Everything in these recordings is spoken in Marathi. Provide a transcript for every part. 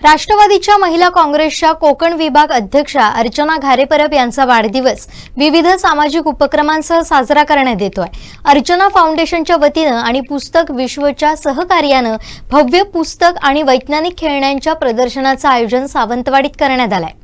राष्ट्रवादीच्या महिला काँग्रेसच्या कोकण विभाग अध्यक्षा अर्चना घारेपरब यांचा वाढदिवस विविध सामाजिक उपक्रमांसह साजरा करण्यात येतोय। अर्चना फाउंडेशनच्या वतीनं आणि पुस्तक विश्वच्या सहकार्यानं भव्य पुस्तक आणि वैज्ञानिक खेळण्यांच्या प्रदर्शनाचं आयोजन सावंतवाडीत करण्यात आलंय।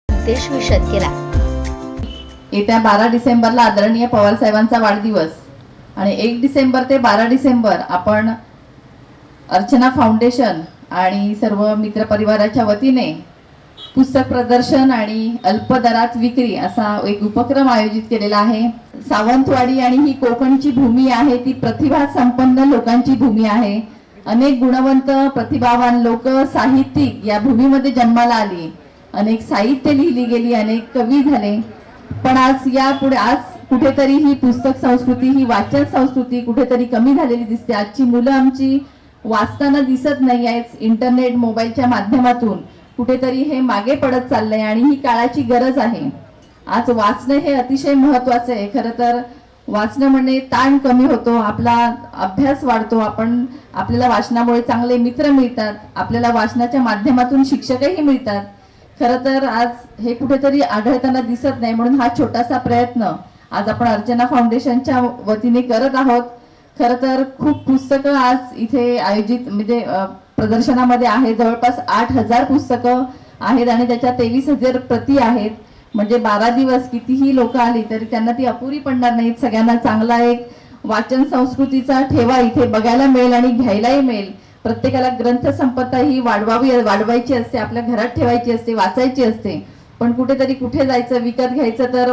देश विषद केला। येत्या 12 डिसेंबरला आदरणीय पवार साहेबांचा वाढदिवस आणि 1 डिसेंबर ते 12 डिसेंबर आपण अर्चना फाउंडेशन आणि सर्व मित्र परिवाराच्या वतीने पुस्तक प्रदर्शन आणि अल्प दरात विक्री असा एक उपक्रम आयोजित केलेला आहे। सावंतवाडी आणि ही कोकणची भूमी आहे ती प्रतिभा संपन्न लोकांची भूमी आहे। अनेक गुणवंत प्रतिभावान लोक साहित्यिक या भूमीमध्ये जन्माला आली, अनेक साहित्य लिहिली गेली, अनेक कवी झाले, पण आज कुठेतरी ही पुस्तक संस्कृती, ही वाचन संस्कृती कुठेतरी कमी झालेली दिसते। आजची मुलं आमची वाचताना दिसत नाही आहेत। इंटरनेट मोबाईलच्या माध्यमातून कुठेतरी हे मागे पडत चाललंय आणि ही काळाची गरज आहे। आज वाचणं हे अतिशय महत्त्वाचं आहे। खरं तर वाचणं म्हणजे ताण कमी होतो, आपला अभ्यास वाढतो, आपल्याला वाचनामुळे चांगले मित्र मिळतात, आपल्याला वाचनाच्या माध्यमातून शिक्षकही मिळतात। खरं तर आज हे कुठेतरी आढळताना दिसत नाही, म्हणून हा छोटासा प्रयत्न आज आपण अर्चना फाउंडेशनच्या वतीने करत आहोत। खरं तर खूप पुस्तकं आज इथे आयोजित म्हणजे प्रदर्शनामध्ये आहे। जवळपास 8000 पुस्तकं आहेत आणि त्याच्या 23,000 प्रती आहेत। म्हणजे 12 दिवस कितीही लोक आली तरी त्यांना ती अपुरी पडणार नाहीत। सगळ्यांना चांगला एक वाचन संस्कृतीचा ठेवा इथे बघायला मिळेल आणि घ्यायलाही मिळेल। प्रत्येकाला ग्रंथ संपदा ही वाढवायची असते, आपल्या घरात ठेवायची असते, वाचायची असते, पण कुठेतरी कुठे जायचं, विकत घ्यायचं तर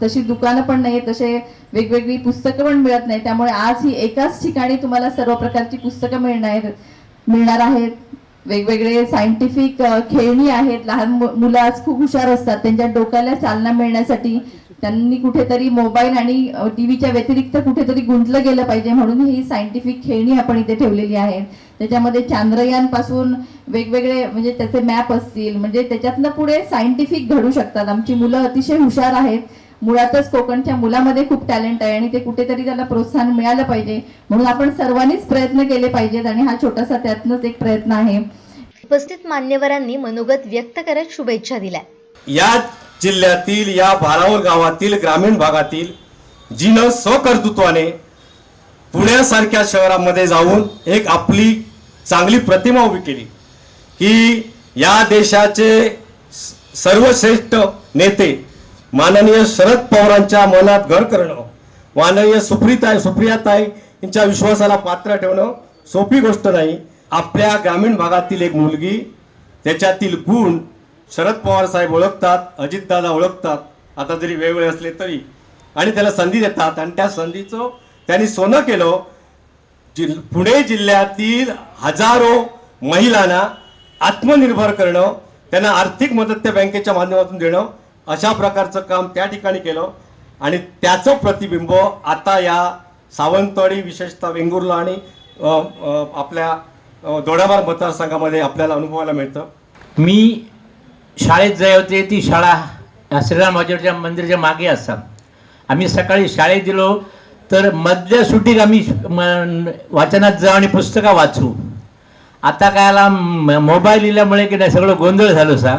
तशी दुकानं पण नाही, तसे वेगवेगळी पुस्तकं पण मिळत नाही। त्यामुळे आज ही एकाच ठिकाणी तुम्हाला सर्व प्रकारची पुस्तकं मिळणार आहेत। वेगवेगळे सायंटिफिक खेळणी आहेत। लहान मुलं आज खूप हुशार असतात, त्यांच्या डोक्याला चालना मिळण्यासाठी त्यांनी कुठेतरी मोबाईल आणि टीव्हीच्या व्यतिरिक्त कुठेतरी गुंतलं गेलं पाहिजे, म्हणून ही सायंटिफिक खेळणी आपण इथे ठेवलेली आहेत। त्याच्यामध्ये चांद्रयान पासून वेगवेगळे म्हणजे त्याचे मॅप असतील, म्हणजे त्याच्यातनं पुढे सायंटिफिक घडू शकतात। आमची मुलं अतिशय हुशार आहेत। मुळातच कोकणच्या मुलामध्ये खूप टॅलेंट आहे आणि ते कुठेतरी त्याला प्रोत्साहन मिळालं पाहिजे, म्हणून आपण सर्वांनीच प्रयत्न केले पाहिजेत आणि हा छोटासा त्यातनंच एक प्रयत्न आहे। उपस्थित मान्यवरांनी मनोगत व्यक्त करत शुभेच्छा दिल्या। या जिल्ह्यातील या भारावर गावातील ग्रामीण भागातील जिनं स्वकर्तृत्वाने पुण्यासारख्या शहरामध्ये जाऊन एक आपली चांगली प्रतिमा उभी केली की या देशाचे सर्वश्रेष्ठ नेते माननीय शरद पवारांच्या मनात घर करणं, माननीय सुप्रियाताई यांच्या विश्वासाला पात्र ठेवणं सोपी गोष्ट नाही। आपल्या ग्रामीण भागातील एक मुलगी, त्याच्यातील गुण शरद पवार साहेब ओळखतात, अजितदादा ओळखतात, आता जरी वेगवेगळे असले तरी, आणि त्याला संधी देतात आणि त्या संधीचं त्यांनी सोनं केलं। पुणे जिल्ह्यातील हजारो महिलांना आत्मनिर्भर करणं, त्यांना आर्थिक मदत त्या बँकेच्या माध्यमातून देणं, अशा प्रकारचं काम त्या ठिकाणी केलं आणि त्याचं प्रतिबिंब आता या सावंतवाडी, विशेषतः वेंगुर्ला आणि आपल्या दोडामार्ग मतदारसंघामध्ये आपल्याला अनुभवायला मिळतं। मी शाळेत जाय होते, ती शाळा श्रीरामाच्या मंदिराच्या मागे असा। आम्ही सकाळी शाळेत गेलो तर मधल्या सुट्टीत आम्ही वाचनात जाऊ आणि पुस्तकं वाचू। आता कायला मोबाईल इल्यामुळे की नाही सगळं गोंधळ झालं सा,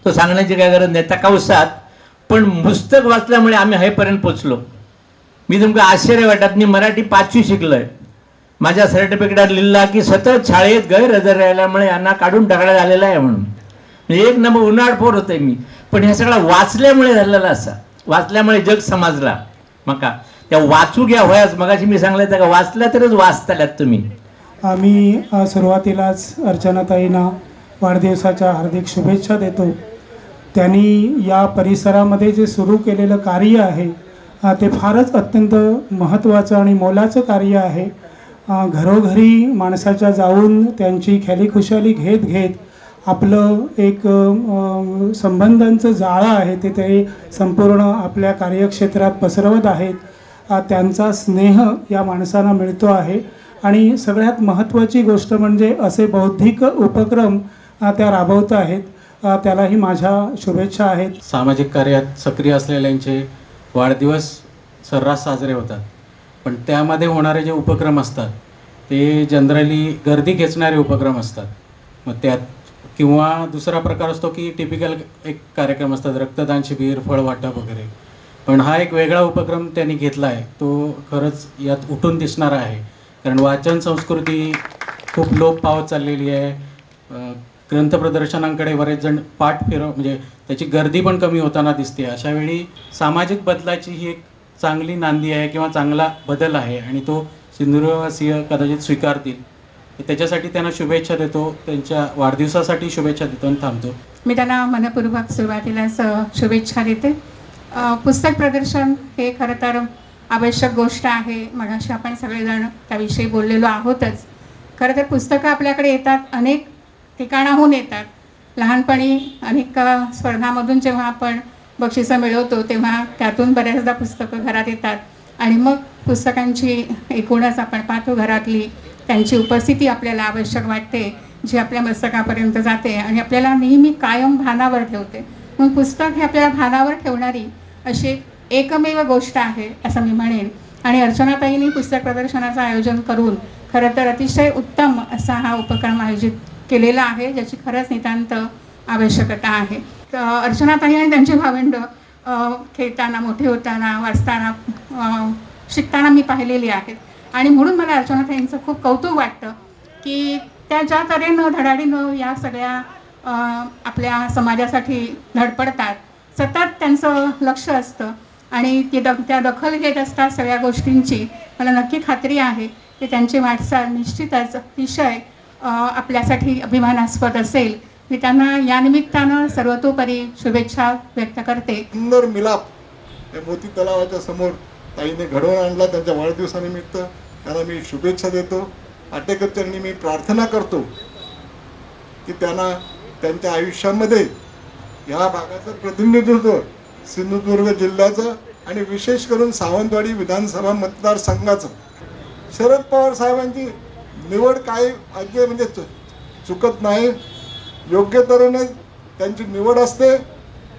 तो सांगण्याची काय गरज नाही। तकावसात पण पुस्तक वाचल्यामुळे आम्ही हेपर्यंत पोचलो। मी तुमका आश्चर्य वाटत, मी मराठी 5वी शिकलोय। माझ्या सर्टिफिकेटात लिहिला की सतत शाळेत गैरहजर राहिल्यामुळे यांना काढून टाकण्यात आलेला आहे म्हणून। एक नंबर उन्हाळ पोर होते मी, पण हे सगळं वाचल्यामुळे झालेला असा। वाचल्यामुळे जग समजला मका त्या वाचू घ्या वयास मगाशी मी सांगलं का वाचल्या तरच वाचताल्यात तुम्ही. आम्ही सुरुवातीलाच अर्चनाताईंना वाढदिवसाच्या हार्दिक शुभेच्छा देतो. त्यांनी या परिसरामध्ये जे सुरू केलेलं कार्य आहे ते फारच अत्यंत महत्त्वाचं आणि मोलाचं कार्य आहे. घरोघरी माणसाच्या जाऊन त्यांची ख्यालीखुशाली घेत आपलं एक संबंधांचं जाळं आहे ते संपूर्ण आपल्या कार्यक्षेत्रात पसरवत आहेत. त्यांचा स्नेह या माणसांना मिळतो आहे. आणि सगळ्यात महत्त्वाची गोष्ट म्हणजे असे बौद्धिक उपक्रम त्या राबवत आहेत. त्यालाही माझ्या शुभेच्छा आहेत. सामाजिक कार्यात सक्रिय असलेल्यांचे वाढदिवस सर्रास साजरे होतात, पण त्यामध्ये होणारे जे उपक्रम असतात ते जनरली गर्दी खेचणारे उपक्रम असतात. मग त्यात किंवा दुसरा प्रकार असतो की टिपिकल एक कार्यक्रम असतात, रक्तदान शिबिर, फळ वाटप वगैरे. पण हा एक वेगळा उपक्रम त्यांनी घेतला आहे, तो खरंच यात उठून दिसणारा आहे. कारण वाचन संस्कृती खूप लोप पावत चाललेली आहे. ग्रंथ प्रदर्शनांकडे बरेच जण पाठ म्हणजे त्याची गर्दी पण कमी होताना दिसते. अशा वेळी सामाजिक बदलाची ही एक चांगली नांदी आहे किंवा चांगला बदल आहे आणि तो सिंधुदुर्गवासीय कदाचित स्वीकारतील. त्याच्यासाठी त्यांना शुभेच्छा देतो, त्यांच्या वाढदिवसासाठी शुभेच्छा देतो आणि थांबतो. मी त्यांना मनपूर्वक सुरुवातीलाच शुभेच्छा देते. पुस्तक प्रदर्शन हे खरं तर आवश्यक गोष्ट आहे. मगाशी आपण सगळेजण त्याविषयी बोललेलो आहोतच. खरं तर पुस्तकं आपल्याकडे येतात, अनेक ठिकाणाहून येतात. लहानपणी अनेक स्पर्धामधून जेव्हा आपण बक्षिसं मिळवतो तेव्हा त्यातून बऱ्याचदा पुस्तकं घरात येतात आणि मग पुस्तकांची एकूणच आपण पाहतो घरातली त्यांची उपस्थिती आपल्याला आवश्यक वाटते, जी आपल्या मस्तकापर्यंत जाते आणि आपल्याला नेहमी कायम भानावर ठेवते. मग पुस्तक हे आपल्याला भानावर ठेवणारी अशी एकमेव गोष्ट आहे असं मी म्हणेन. आणि अर्चनाताईंनी पुस्तक प्रदर्शनाचं आयोजन करून खरं तर अतिशय उत्तम असा हा उपक्रम आयोजित केलेला आहे, ज्याची खरंच नितांत आवश्यकता आहे. अर्चनाताई आणि त्यांचे भावंड खेळताना, मोठे होताना, वाचताना, शिकताना मी पाहिलेली आहेत. आणि म्हणून मला अर्चनाताईंचं खूप कौतुक वाटतं की त्या ज्या तऱ्हेनं धडाडीनं या सगळ्या आपल्या समाजासाठी धडपडतात. सतत त्यांचं लक्ष असतं आणि त्या दखल घेत असतात सगळ्या गोष्टींची. मला नक्की खात्री आहे की त्यांची वाटचाल निश्चितच अतिशय आपल्यासाठी अभिमानास्पद असेल. मी त्यांना या निमित्तानं सर्वतोपरी शुभेच्छा व्यक्त करते. सुंदर मिलाप या मोती तलावाच्या समोर ताईने घडवून आणला. त्यांच्या वाढदिवसानिमित्त त्यांना मी शुभेच्छा देतो. आटेकरच्यांनी मी प्रार्थना करतो की त्यांना त्यांच्या आयुष्यामध्ये ह्या भागाचं प्रतिनिधित्व, सिंधुदुर्ग जिल्ह्याचं आणि विशेष करून सावंतवाडी विधानसभा मतदारसंघाचं, शरद पवार साहेबांची निवड काय अगदी म्हणजे चुकत नाही. योग्य तऱ्हेने त्यांची निवड असते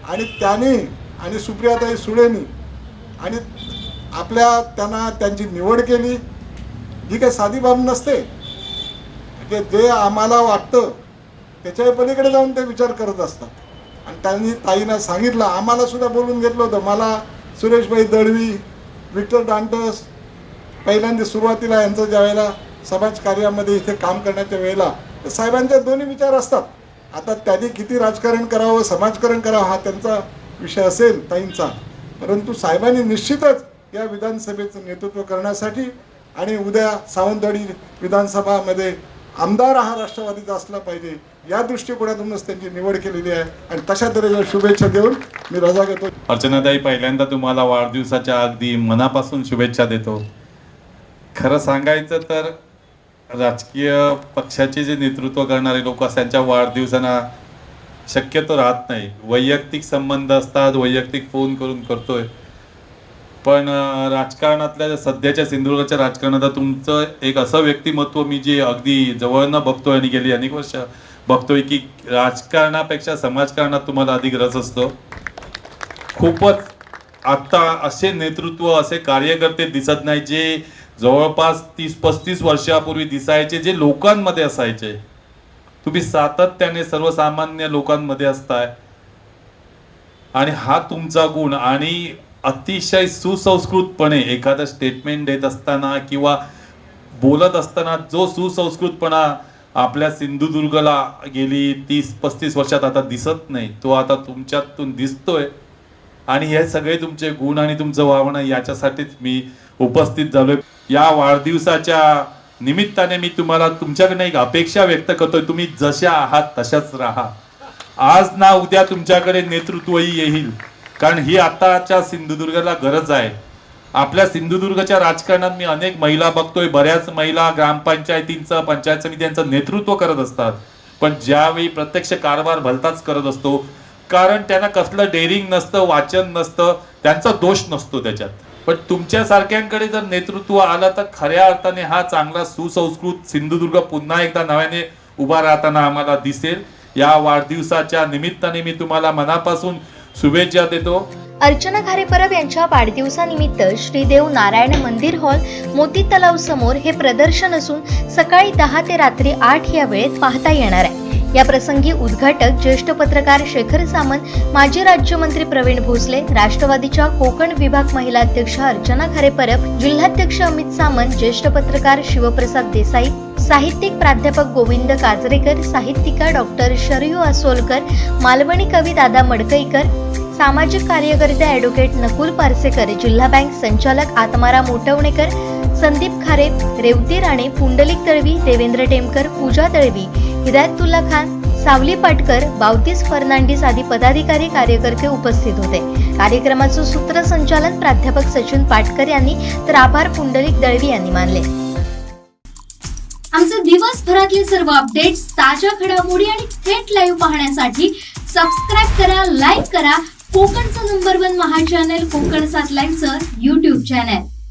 आणि त्यांनी आणि सुप्रियाताई सुळेंनी आणि त्यांना त्यांची निवड केली. ही काही साधी बाब नसते. जे आम्हाला वाटतं त्याच्या पलीकडे जाऊन ते विचार करत असतात. आणि त्यांनी ताईंना सांगितलं, आम्हाला सुद्धा बोलून घेतलं होतं. मला सुरेशभाई दळवी, विक्टर डांटस पहिल्यांदा सुरुवातीला यांचं ज्या वेळेला समाजकार्यामध्ये इथे काम करण्याच्या वेळेला साहेबांचे दोन्ही विचार असतात. आता त्यांनी किती राजकारण करावं, समाजकारण करावं हा त्यांचा विषय असेल ताईंचा, परंतु साहेबांनी निश्चितच या विधानसभेचं नेतृत्व करण्यासाठी आणि उद्या सावंतवाडी विधानसभामध्ये आमदार हा राष्ट्रवादीचा असला पाहिजे या दृष्टिकोनातूनच त्यांची निवड केलेली आहे. आणि तशा तऱ्हेच्या शुभेच्छा देऊन मी रजा घेतो. अर्चनाताई, पहिल्यांदा तुम्हाला वाढदिवसाच्या अगदी मनापासून शुभेच्छा देतो. खरं सांगायचं तर राजकीय पक्षाचे जे नेतृत्व करणारे लोक असतात त्यांच्या वाढदिवसांना शक्यतो राहत नाही. वैयक्तिक संबंध असतात, वैयक्तिक फोन करून करतोय. पण राजकारणातल्या सध्याच्या सिंधुदुर्गाच्या राजकारणात तुमचं एक असं व्यक्तिमत्व मी जे अगदी जवळनं बघतोय आणि गेली अनेक वर्ष बघतोय की राजकारणापेक्षा समाजकारणात तुम्हाला अधिक रस असतो. खूपच आता असे नेतृत्व, असे कार्यकर्ते दिसत नाही जे जवळपास 30-35 वर्षापूर्वी दिसायचे, जे लोकांमध्ये असायचे. तुम्ही सातत्याने सर्वसामान्य लोकांमध्ये असताय आणि हा तुमचा गुण. आणि अतिशय सुसंस्कृतपणे एखादं स्टेटमेंट देत असताना किंवा बोलत असताना जो सुसंस्कृतपणा आपल्या सिंधुदुर्गला गेली 30-35 वर्षात आता दिसत नाही, तो आता तुमच्यातून दिसतोय. आणि हे सगळे तुमचे गुण आणि तुमचं वागणं याच्यासाठीच मी उपस्थित झालोय. या वाढदिवसाच्या निमित्ताने मी तुम्हाला तुमच्याकडे एक अपेक्षा व्यक्त करतोय, तुम्ही जशा आहात तशाच राहा. आज ना उद्या तुमच्याकडे नेतृत्वही येईल, कारण ही आताच्या सिंधुदुर्गला गरज आहे. आपल्या सिंधुदुर्गच्या राजकारणात मी अनेक महिला बघतोय, बऱ्याच महिला ग्रामपंचायतींचं पंचायत समित्यांचं नेतृत्व करत असतात, पण ज्यावेळी प्रत्यक्ष कारभार भलताच करत असतो, कारण त्यांना कसलं डेअरिंग नसतं, वाचन नसतं, त्यांचा दोष नसतो त्याच्यात. पण तुमच्यासारख्यांकडे जर नेतृत्व आलं तर खऱ्या अर्थाने हा चांगला सुसंस्कृत सिंधुदुर्ग पुन्हा एकदा नव्याने उभा राहताना आम्हाला दिसेल. या वाढदिवसाच्या निमित्ताने मी तुम्हाला मनापासून शुभेच्छा देतो. अर्चना खारे परब यांच्या वाढदिवसानिमित्त श्रीदेव नारायण मंदिर हॉल मोती तलाव समोर हे प्रदर्शन असून सकाळी 10 ते रात्री 8 या वेळेत पाहता येणार आहे. या प्रसंगी उद्घाटक ज्येष्ठ पत्रकार शेखर सामंत, माजी राज्यमंत्री प्रवीण भोसले, राष्ट्रवादीच्या कोकण विभाग महिला अध्यक्ष अर्चना खारे परब, जिल्हाध्यक्ष अमित सामंत, ज्येष्ठ पत्रकार शिवप्रसाद देसाई, साहित्यिक प्राध्यापक गोविंद काजरेकर, साहित्यिका डॉक्टर शरयू असोलकर, मालवणी कवी दादा मडकईकर, सामाजिक कार्यकर्ते ॲडव्होकेट नकुल पारसेकर, जिल्हा बँक संचालक आत्माराम मोठवणेकर, संदीप खारे, रेवती राणे, पुंडलिक तळवी, देवेंद्र टेमकर, पूजा तळवी, हिदायतुल्ला खान, सावली पाटकर, बावतीस फर्नांडिस आदी पदाधिकारी कार्यकर्ते उपस्थित होते. कार्यक्रमाचं सूत्रसंचालन प्राध्यापक सचिन पाटकर यांनी तर आभार पुंडलिक दळवी यांनी मानले. आमचे दिवसभरातले सर्व अपडेट्स, ताज्या घडामोडी आणि थेट लाईव्ह पाहण्यासाठी सबस्क्राईब करा, लाईक करा कोकणचं नंबर 1 महा चॅनल कोकण 7 लाईव्हचं YouTube चॅनल.